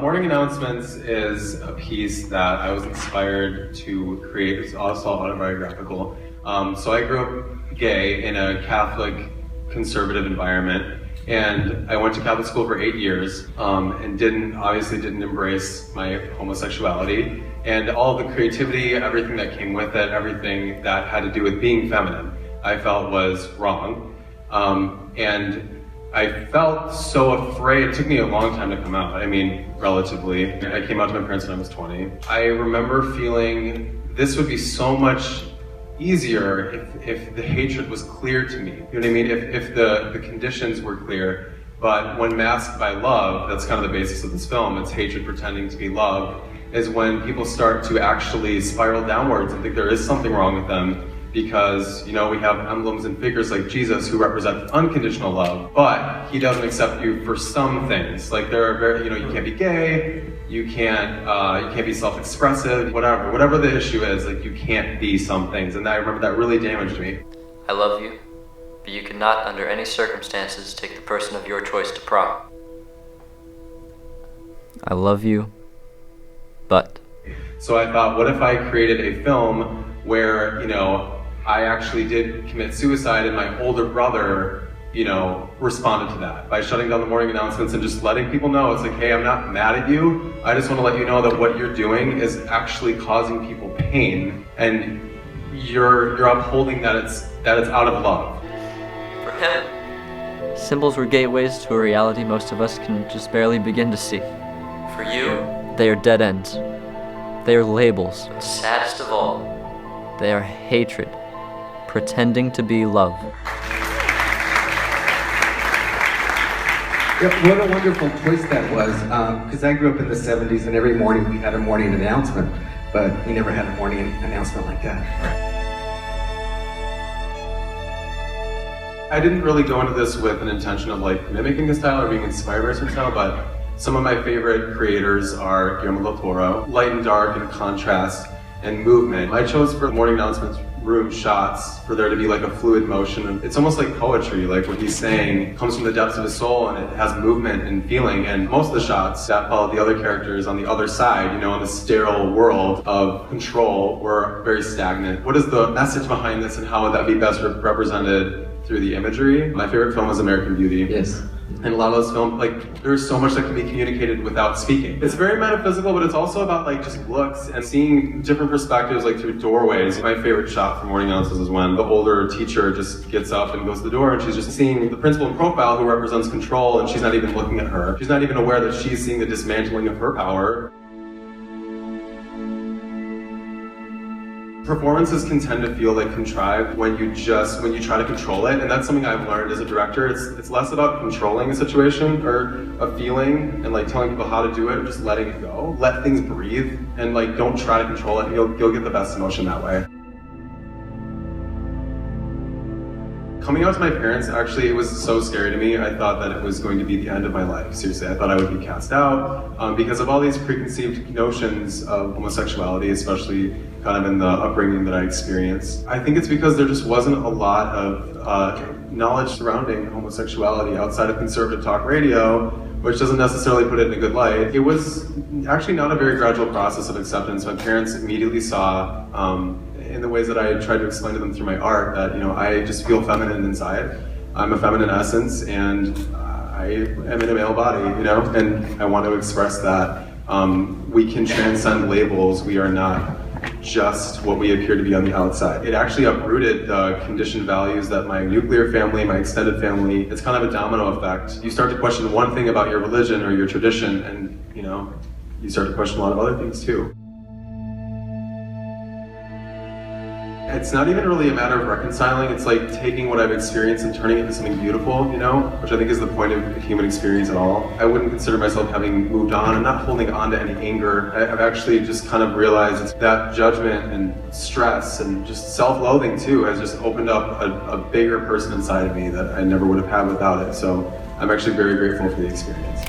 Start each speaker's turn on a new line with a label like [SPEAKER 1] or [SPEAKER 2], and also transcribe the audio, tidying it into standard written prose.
[SPEAKER 1] Morning Announcements is a piece that I was inspired to create. It's also autobiographical. So I grew up gay in a Catholic conservative environment, and I went to Catholic school for 8 years and obviously didn't embrace my homosexuality. And all the creativity, everything that came with it, everything that had to do with being feminine, I felt was wrong. And I felt so afraid. It took me a long time to come out. I mean, relatively. I came out to my parents when I was 20. I remember feeling this would be so much easier if the hatred was clear to me. You know what I mean? If the conditions were clear. But when masked by love, that's kind of the basis of this film, it's hatred pretending to be love, is when people start to actually spiral downwards and think there is something wrong with them. Because, we have emblems and figures like Jesus who represent unconditional love, but he doesn't accept you for some things. Like there are you can't be gay, you can't be self-expressive, whatever the issue is, like you can't be some things. And I remember that really damaged me.
[SPEAKER 2] I love you, but you cannot under any circumstances take the person of your choice to prom. I love you, but...
[SPEAKER 1] So I thought, what if I created a film where, I actually did commit suicide and my older brother, responded to that by shutting down the morning announcements and just letting people know, it's like, hey, I'm not mad at you. I just want to let you know that what you're doing is actually causing people pain, and you're upholding that it's out of love.
[SPEAKER 2] For him, symbols were gateways to a reality most of us can just barely begin to see. For you, they are dead ends. They are labels. But saddest of all, they are hatred, pretending to be love.
[SPEAKER 3] Yeah, what a wonderful twist that was, because I grew up in the 70s and every morning we had a morning announcement, but we never had a morning announcement like that.
[SPEAKER 1] I didn't really go into this with an intention of mimicking a style or being inspired by a certain style, but some of my favorite creators are Guillermo del Toro. Light and dark and contrast and movement. I chose for morning announcements room shots for there to be like a fluid motion. It's almost like poetry, like what he's saying comes from the depths of his soul and it has movement and feeling. And most of the shots that followed the other characters on the other side, in the sterile world of control, were very stagnant. What is the message behind this and how would that be best represented through the imagery? My favorite film was American Beauty.
[SPEAKER 3] Yes.
[SPEAKER 1] And a lot of those films, there's so much that can be communicated without speaking. It's very metaphysical, but it's also about just looks and seeing different perspectives through doorways. My favorite shot from Morning Announcements is when the older teacher just gets up and goes to the door and she's just seeing the principal in profile who represents control, and she's not even looking at her. She's not even aware that she's seeing the dismantling of her power. Performances can tend to feel contrived when you try to control it, and that's something I've learned as a director. It's less about controlling a situation or a feeling and telling people how to do it, or just letting it go. Let things breathe and don't try to control it, and you'll get the best emotion that way. Coming out to my parents, actually, it was so scary to me. I thought that it was going to be the end of my life. Seriously, I thought I would be cast out because of all these preconceived notions of homosexuality, especially kind of in the upbringing that I experienced. I think it's because there just wasn't a lot of knowledge surrounding homosexuality outside of conservative talk radio, which doesn't necessarily put it in a good light. It was actually not a very gradual process of acceptance. My parents immediately saw, in the ways that I tried to explain to them through my art, that I just feel feminine inside. I'm a feminine essence, and I am in a male body, and I want to express that. We can transcend labels. We are not just what we appear to be on the outside. It actually uprooted the conditioned values that my nuclear family, my extended family, it's kind of a domino effect. You start to question one thing about your religion or your tradition, and you start to question a lot of other things too. It's not even really a matter of reconciling. It's taking what I've experienced and turning it into something beautiful, which I think is the point of the human experience at all. I wouldn't consider myself having moved on. I'm not holding on to any anger. I've actually just kind of realized that judgment and stress and just self-loathing too has just opened up a bigger person inside of me that I never would have had without it. So I'm actually very grateful for the experience.